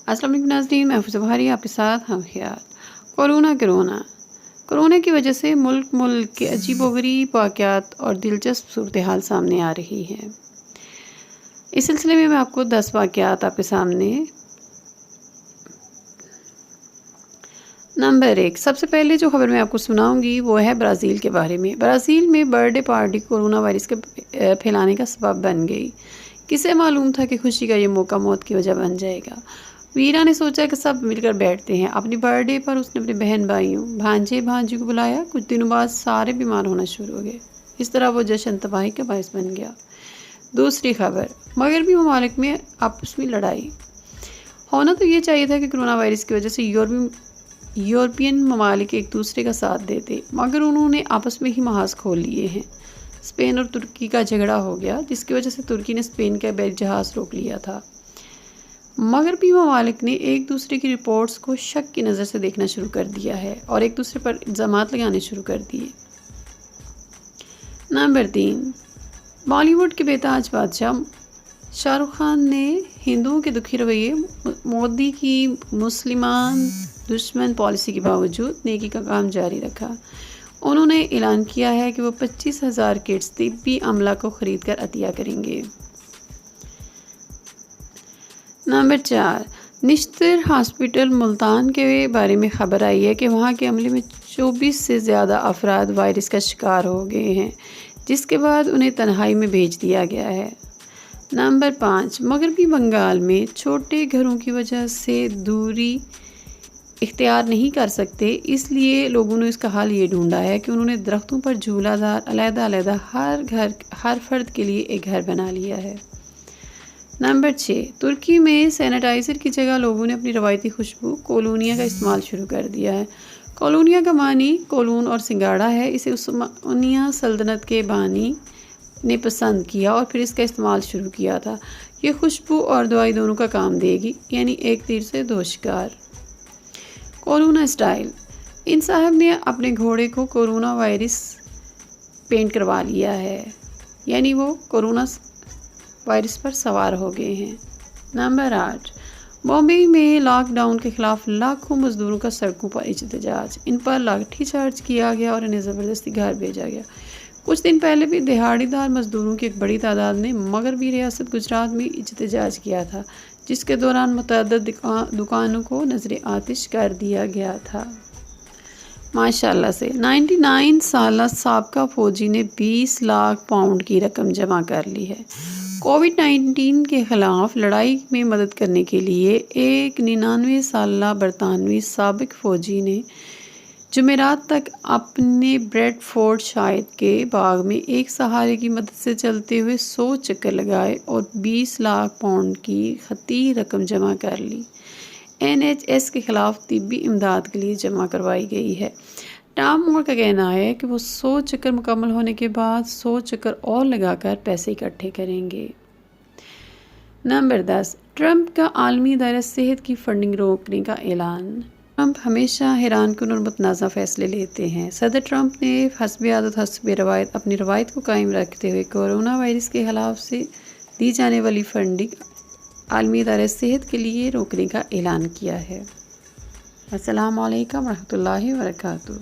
अस्सलाम वालेकुम नाज़रीन, मैं हफ़ीज़ा बुहारी आपके साथ हम ख़याल। कोरोना की वजह से मुल्क के अजीबोगरीब वाक़यात और दिलचस्प सूरत हाल सामने आ रही है। इस सिलसिले में मैं आपको 10 वाक़यात आपके सामने। नंबर 1, सबसे पहले जो खबर मैं आपको सुनाऊंगी वो है ब्राज़ील के बारे में। ब्राज़ील में बर्थडे पार्टी कोरोना वायरस के फैलाने का सबब बन गई। किसे मालूम था कि खुशी का ये मौका मौत की वजह बन जाएगा। वीरा ने सोचा कि सब मिलकर बैठते हैं। अपनी बर्थडे पर उसने अपने बहन भाइयों, भांजे भांजी को बुलाया। कुछ दिनों बाद सारे बीमार होना शुरू हो गए। इस तरह वो जश्न तबाही का बायस बन गया। दूसरी खबर, मगरबी ममालिक में आपस में लड़ाई। होना तो ये चाहिए था कि कोरोना वायरस की वजह से यूरोपियन ममालिक एक दूसरे का साथ देते, मगर उन्होंने आपस में ही महाज खोल लिए हैं। स्पेन और तुर्की का झगड़ा हो गया, जिसकी वजह से तुर्की ने स्पेन का बैरी जहाज़ रोक लिया था। मगरबी ममालिक ने एक दूसरे की रिपोर्ट्स को शक की नज़र से देखना शुरू कर दिया है और एक दूसरे पर इल्ज़ामात लगाने शुरू कर दिए। नंबर 3, बॉलीवुड के बेताज बादशाह शाहरुख खान ने हिंदुओं के दुखी रवैये, मोदी की मुसलमान दुश्मन पॉलिसी के बावजूद नेकी का काम जारी रखा। उन्होंने ऐलान किया है कि वो 25,000 किट्स तिब्बी अमला को खरीद कर अतिया करेंगे। नंबर 4, निश्तर हॉस्पिटल मुल्तान के बारे में खबर आई है कि वहाँ के अमले में 24 से ज़्यादा अफराद वायरस का शिकार हो गए हैं, जिसके बाद उन्हें तन्हाई में भेज दिया गया है। नंबर 5, मगरबी बंगाल में छोटे घरों की वजह से दूरी इख्तियार नहीं कर सकते, इसलिए लोगों ने इसका हल ये ढूंढा है कि उन्होंने दरख्तों पर झूलादार अलग-अलग हर फर्द के लिए एक घर बना लिया है। नंबर 6, तुर्की में सैनिटाइज़र की जगह लोगों ने अपनी रवायती खुशबू कोलोनिया का इस्तेमाल शुरू कर दिया है। कोलोनिया का मानी कोलून और सिंगाड़ा है। इसे उस्मानिया सल्तनत के बानी ने पसंद किया और फिर इसका इस्तेमाल शुरू किया था। ये खुशबू और दवाई दोनों का काम देगी, यानी एक तीर से दो शिकार। कोरोना स्टाइल, इन साहब ने अपने घोड़े को कोरोना वायरस पेंट करवा लिया है, यानी वो कोरोना वायरस पर सवार हो गए हैं। नंबर 8, बॉम्बे में लॉकडाउन के खिलाफ लाखों मजदूरों का सड़कों पर एहतजाज। इन पर लाठीचार्ज किया गया और इन्हें ज़बरदस्ती घर भेजा गया। कुछ दिन पहले भी दिहाड़ीदार मजदूरों की एक बड़ी तादाद ने मगरबी रियासत गुजरात में एहतजाज किया था, जिसके दौरान मुतअद्दिद दुकानों को नजर आतिश कर दिया गया था। माशाल्लाह से 99 साला साबका फौजी ने 20 लाख पाउंड की रकम जमा कर ली है। कोविड-19 के खिलाफ लड़ाई में मदद करने के लिए एक 99 साला बरतानवी साबिक फौजी ने जुमेरात तक अपने ब्रेडफोर्ड शायर के बाग में एक सहारे की मदद से चलते हुए 100 चक्कर लगाए और 20 लाख पाउंड की खती रकम जमा कर ली। NHS के खिलाफ तिब्बी इमदाद के लिए जमा करवाई गई है। टॉम मोर का कहना है कि वो 100 चक्कर मुकम्मल होने के बाद 100 चक्कर और लगाकर पैसे इकट्ठे करेंगे। नंबर 10, ट्रंप का आलमी दायरा सेहत की फंडिंग रोकने का ऐलान। ट्रंप हमेशा हैरानकुन और मुतनाज़ा फ़ैसले लेते हैं। सदर ट्रंप ने हस्बे आदत हस्बे रवायत अपनी रवायत को कायम रखते हुए कोरोना वायरस के खिलाफ से दी जाने वाली फंडिंग आलमी दायरा सेहत के लिए रोकने का ऐलान किया है। अस्सलाम वालेकुम रहमतुल्लाहि व बरकातुहू।